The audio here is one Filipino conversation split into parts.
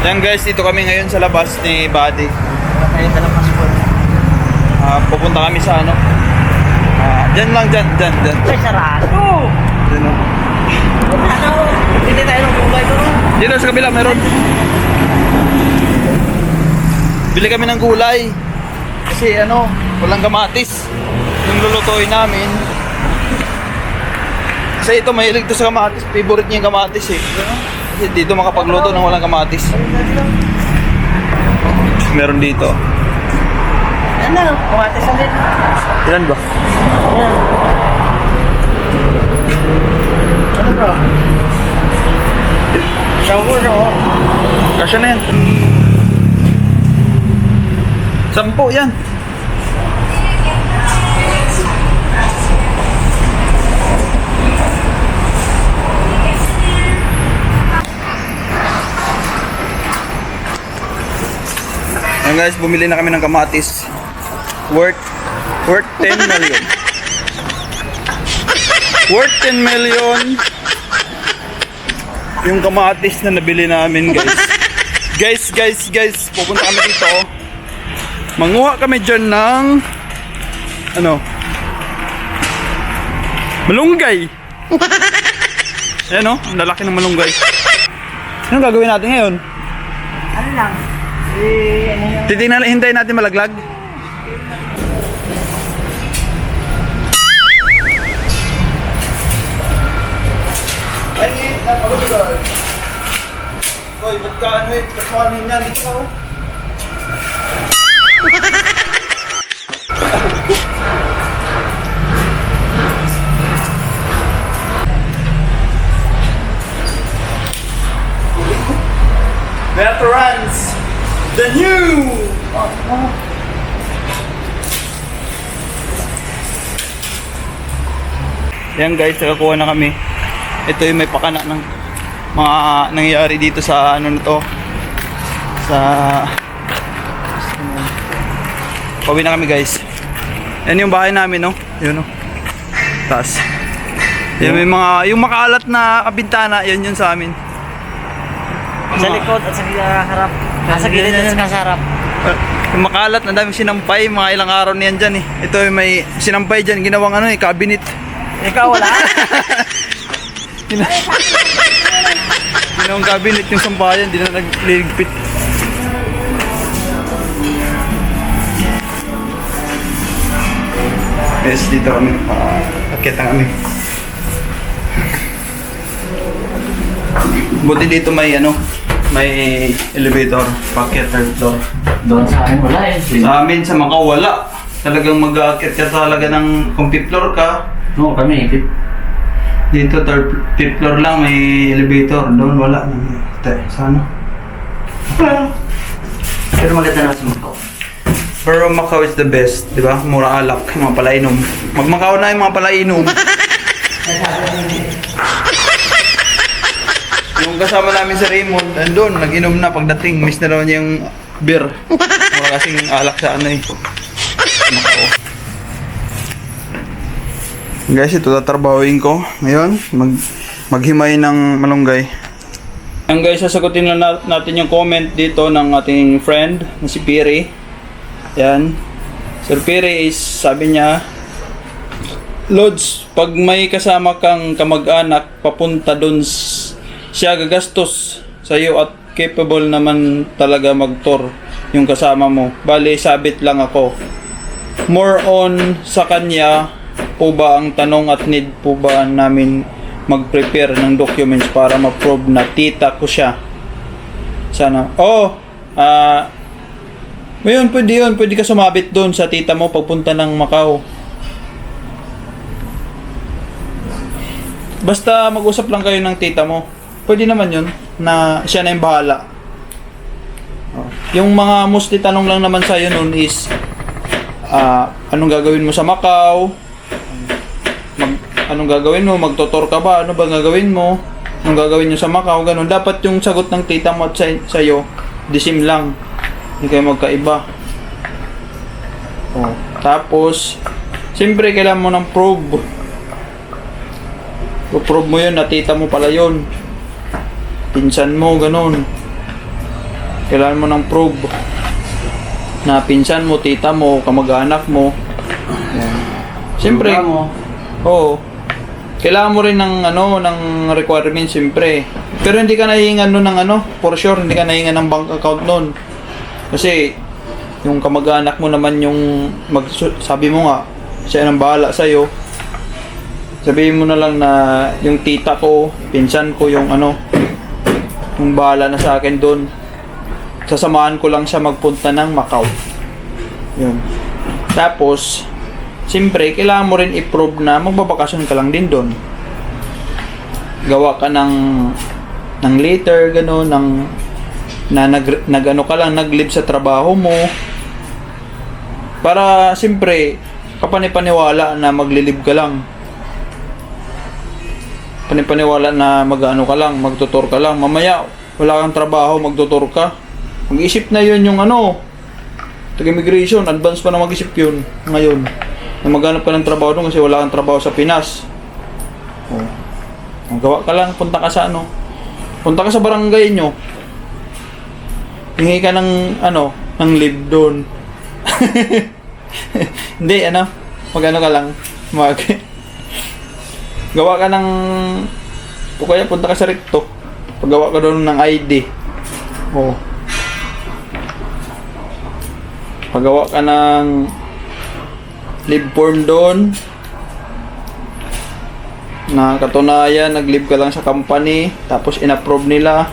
Yan guys, dito kami ngayon sa labas ni Buddy. Tayo dalang passport. Pupunta kami sa ano. Dyan lang, dyan. Ay, sarado! Dyan o. Ano? Hindi tayo ng gulay ko. Dito sa kabila, meron. Bili kami ng gulay. Kasi ano, walang kamatis. Yung lulutuin namin. Kasi ito, mahilig to sa kamatis. Favorite niya yung kamatis eh. Kasi dito makapagluto ng walang kamatis. Meron dito. Ano? Kumatis ulit. Ilan ba? Ayan. Ano bro? Shower no? Kasya na yan. 10 yan. Ayan guys, bumili na kami ng kamatis. Worth 10 million. Worth 10 million yung kamatis na nabili namin guys. Guys, pupunta kami dito. Manguha kami dyan ng ano? Malunggay. Ayan o, ang lalaki ng malunggay. Anong gagawin natin ngayon? Ano lang? Ano yung... Titingnan, hintayin natin malaglag. Ay, napagod ba? Hoy, ba't ka ano eh? Kasuhanin niya, dito ako. Veterans, the new! Yan guys, nakakuha na kami. Ito yung may pakana ng mga nangyayari dito sa ano na to. Sa pauwi na kami guys. Yan yung bahay namin no. Yun no. Taas. Yan may mga yung makalat na bintana, yan yun sa amin. Sa likod at sa harap. Sa gilid at sa harap. Yung makalat, ang daming sinampay, mga ilang araw na yan dyan eh. Ito yung may sinampay dyan, ginawang ano eh, cabinet. Ikaw wala? Ginawang cabinet yung sampayan, di na nagliligpit. Yes, dito kami, akita kami. Buti dito may ano, may elevator, packet third floor. Doon sa akin wala eh. Sa amin, sa Macau, wala. Talagang mag-aakit ka talaga ng kung fifth floor ka. Oo, kami. Dito, fifth floor lang, may elevator. Doon, wala. Sana. Pero maganda na sa Macau. Pero Macau is the best, di ba? Mura alak, yung mga palainom. Mag-Macau na yung mga palainom. Yung kasama namin sa Raymond, andun, nag-inom na pagdating. Miss na naman niya yung beer. Mura kasing alak sa ano eh. Macau. Guys, ito tatrabahuin ko ngayon. Maghimay ng malunggay. Ayan guys, sasagutin na natin yung comment dito ng ating friend na si Piri. Yan. Sir Piri is, sabi niya, Lods, pag may kasama kang kamag-anak, papunta dun siya gagastos sa iyo at capable naman talaga mag-tour yung kasama mo. Bale, sabit lang ako. More on sa kanya po ba ang tanong at need po ba namin mag-prepare ng documents para ma-prove na tita ko siya? Sana. Pwede yun. Pwede ka sumabit doon sa tita mo pagpunta ng Macau. Basta mag-usap lang kayo ng tita mo. Pwede naman yun na siya na yung bahala. Yung mga mostly tanong lang naman sa'yo nun is anong gagawin mo sa Macau? Anong gagawin mo? Magtotor ka ba? Ano ba gagawin mo? Anong gagawin nyo sa Macau? Ganun. Dapat yung sagot ng tita mo at sa'yo, disim lang. Hindi kayo magkaiba. Tapos, siyempre kailangan mo ng probe. Prove mo yun na tita mo pala yun. Pinsan mo, ganun. Kailangan mo ng proof na pinsan mo, tita mo, kamag-anak mo. Yan. Siyempre, oo. Kailangan mo rin ng ng requirement siyempre. Pero hindi ka nahihingan nun ng for sure hindi ka nahihingan ng bank account nun. Kasi yung kamag-anak mo naman yung sabi mo nga, siya nang bahala sa iyo. Sabihin mo na lang na yung tita ko, pinsan ko yung yung bahala na sa akin doon. Sasamahan ko lang siya magpunta ng Macau. Yun. Tapos, siyempre, kailangan mo rin i-prove na magbabakasyon ka lang din doon. Gawa ka ng letter, gano'n, nag-live sa trabaho mo. Para, siyempre, kapanipaniwala na maglilib ka lang. Panipaniwala na ka lang, magtutor ka lang. Mamaya, wala kang trabaho, magtutor ka. Mag-isip na yun yung taga-immigration, advance pa na mag-isip yun ngayon. Na maghanap ka ng trabaho doon kasi wala kang trabaho sa Pinas. Gawa ka lang, punta ka sa punta ka sa barangay nyo. Hingi ka ng leave doon. Hindi, mag-ano ka lang, gawa ka ng, o kaya punta ka sa recto. Paggawa ka doon ng ID. Paggawa ka ng leave form doon na katunayan nag-leave ka lang sa company tapos in-approve nila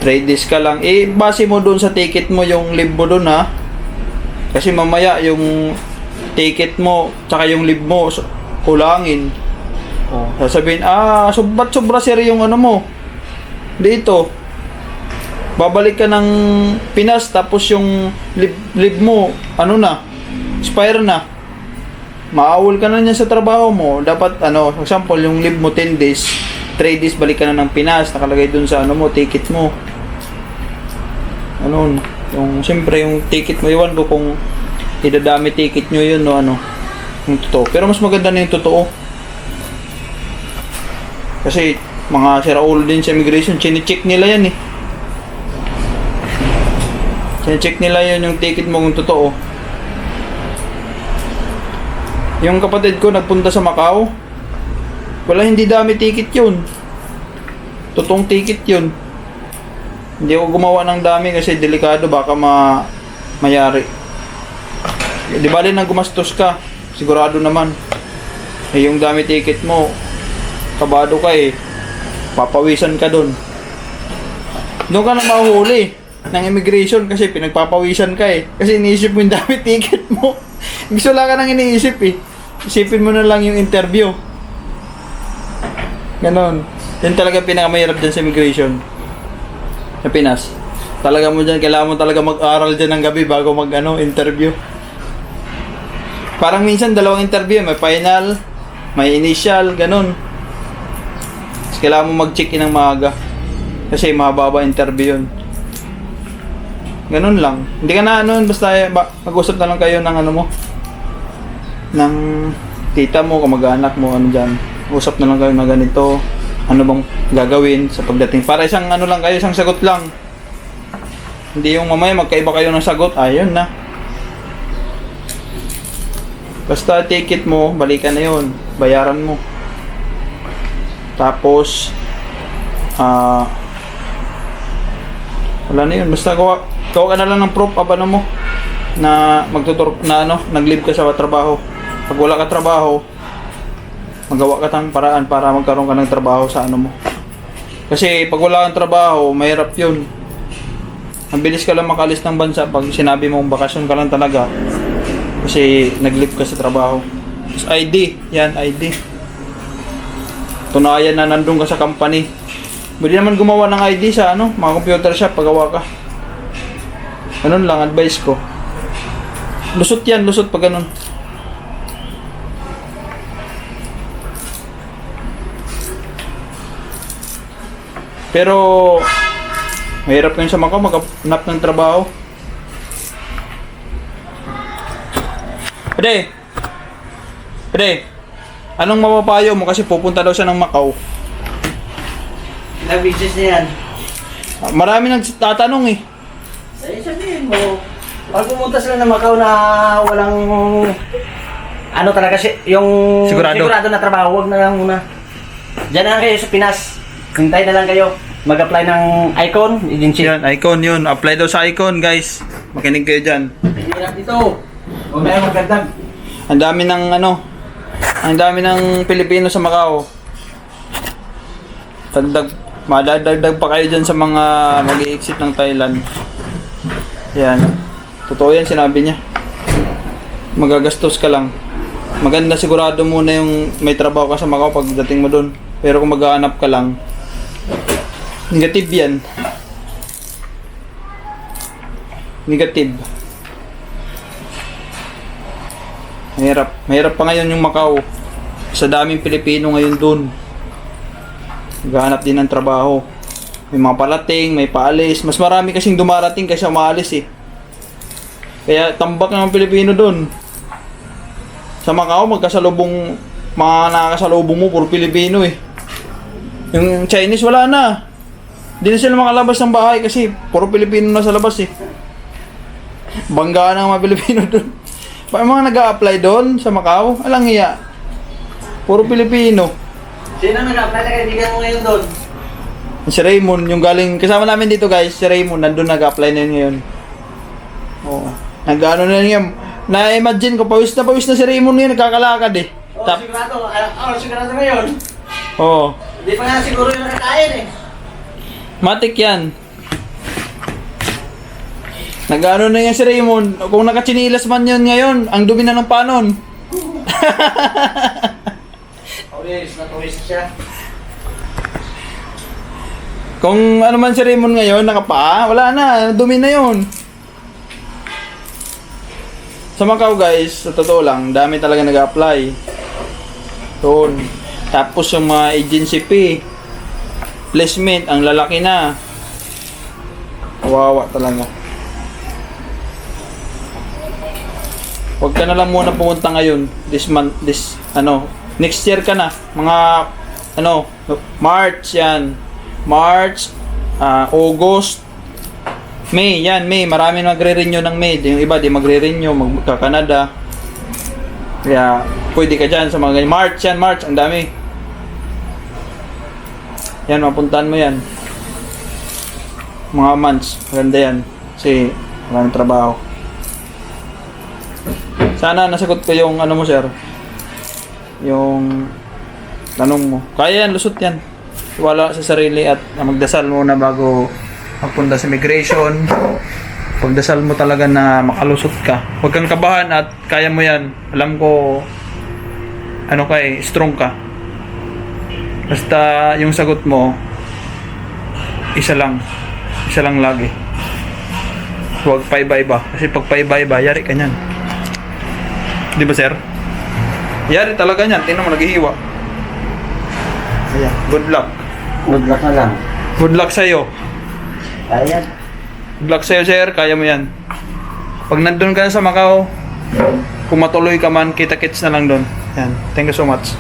3 days ka lang base mo doon sa ticket mo yung leave mo doon ha kasi mamaya yung ticket mo tsaka yung leave mo kulangin sasabihin ba't sobra sir yung mo dito babalik ka ng Pinas tapos yung leave mo expire na. Maawol ka na niya sa trabaho mo. Dapat for example, yung leave mo 10 days, 3 days balik ka na ng Pinas, nakalagay dun sa ticket mo. Siyempre yung ticket mo, iwan ko kung idadami ticket nyo yun yung totoo. Pero mas maganda na yung totoo. Kasi mga siraulo din sa immigration, chine-check nila yan chine-check nila yun yung ticket mo kung totoo. Yung kapatid ko nagpunta sa Macau, hindi dami ticket yun. Totoong ticket yun. Hindi ako gumawa ng dami kasi delikado baka mayari. Di ba rin nang gumastos ka, sigurado naman. Yung dami ticket mo, kabado ka papawisan ka dun. Doon ka na mahuhuli ng immigration kasi pinagpapawisan ka kasi iniisip mo yung dami ticket mo. Gusto lang ka nang iniisip Isipin mo na lang yung interview. Ganon. Yan talaga pinakamahirap dyan sa immigration. Sa Pinas. Talaga mo dyan, kailangan mo talaga mag-aral dyan ng gabi bago interview. Parang minsan dalawang interview. May final, may initial, ganon. Tapos kailangan mo mag-check in ng maaga. Kasi mababa interview yun. Ganon lang. Hindi ka na basta mag-usap na lang kayo ng mo. Ng tita mo, kamag-anak mo, dyan. Usap na lang kayo na ganito. Ano bang gagawin sa pagdating. Para isang lang kayo, isang sagot lang. Hindi yung mamaya magkaiba kayo ng sagot. Ayun na. Basta ticket mo, balikan na yun. Bayaran mo. Tapos, wala na yun. Basta gawa ka na lang ng proof mo na magtutur na nag-leave ka sa trabaho. Pag wala ka trabaho, magawa ka ng paraan para magkaroon ka ng trabaho sa mo. Kasi pag wala kang trabaho, mahirap yun. Ang bilis ka lang makalis ng bansa pag sinabi mong bakasyon ka lang talaga. Kasi nag-leave ka sa trabaho. Tapos ID, yan ID. Tunayan na nandun ka sa company. Pwede naman gumawa ng ID sa mga computer shop paggawa ka. Ganun lang, advice ko. Lusot yan, lusot pag ganun. Pero mahirap kayo sa Macau maghanap ng trabaho. Pwede. Anong mapapayo mo kasi pupunta daw siya ng Macau? Ilang business na yan? Marami nagtatanong Eh, sabihin mo, pag pumunta sila ng Macau na walang ano talaga yung Sigurado. na trabaho, huwag na lang muna. Diyan na lang kayo sa Pinas. Hintay na lang kayo. Mag-apply ng Icon agency. Yan, Icon yun. Apply daw sa Icon, guys. Makinig kayo dyan. Hirap dito. Huwag na yung magdagdag. Ang dami ng ang dami ng Pilipino sa Macau. Madadagdag pa kayo dyan sa mga mag-i-exit ng Thailand. Yan. Totoo yan, sinabi niya. Magagastos ka lang. Maganda sigurado muna yung may trabaho ka sa Macau pagdating mo dun. Pero kung maghahanap ka lang, negative yan. Negative. Mahirap. Mahirap pa ngayon yung Macau. Sa daming Pilipino ngayon dun. Naghahanap din ng trabaho. May mga palating, may paalis. Mas marami kasing dumarating kaysa umaalis eh. Kaya tambak ng Pilipino dun. Sa Macau, magkasalubong, mga nakakasalubong mo, puro Pilipino eh. Yung Chinese, wala na. Hindi na sila makalabas ng bahay kasi puro Pilipino na sa labas eh. Banggaan ng mga Pilipino dun. May mga nag-a-apply doon sa Macau, alang iya. Puro Pilipino. Sino nag-apply na kaibigan mo ngayon doon? Si Raymond, yung galing, kasama namin dito guys, si Raymond, nandun nag-apply na yun ngayon. Oo. Nag-ano na yun, na-imagine ko, pawis na si Raymond ngayon, nagkakalakad eh. Sigurado ngayon. Oo. Hindi pa nga siguro yung nakakain eh. Matik yan. Nag-ano na yan si Raymond, kung nakachinilas man yun ngayon, ang dumi na ng panon. Natuwis siya. Kung ano man si Raymond ngayon, nakapaa, wala na, dumi na yun. Sa Macau guys, sa totoo lang, dami talaga nag-apply. Doon. Tapos yung mga agency fee, placement, ang lalaki na. Kawawa talaga. Huwag ka na lang muna pumunta ngayon, next year ka na, mga, March yan. March, August, May, marami magre-renew ng May. Yung iba di magre-renew, magka-Canada. Kaya, pwede ka dyan sa mga ganyan. March, ang dami. Yan, mapuntahan mo yan. Mga months, maganda yan. Kasi, maraming trabaho. Sana nasagot ko yung mo, sir. Yung tanong mo. Kaya yan, lusot yan. Wala sa sarili at magdasal muna bago magpunta sa immigration. Pagdasal mo talaga na makalusot ka. Huwag kang kabahan at kaya mo yan. Alam ko, strong ka. Basta yung sagot mo, isa lang lagi. Huwag paiba-iba. Kasi pag paiba-iba, yari ka nyan. Di ba, sir? Yari talaga nyan. Tingnan mo, naghihiwa. Ayan, good luck. Good luck na lang. Good luck sa'yo. Ayan. Good luck sa'yo, sir. Kaya mo yan. Pag nandun ka sa Macau, kung matuloy ka man, kita-kits na lang doon. Yan. Thank you so much.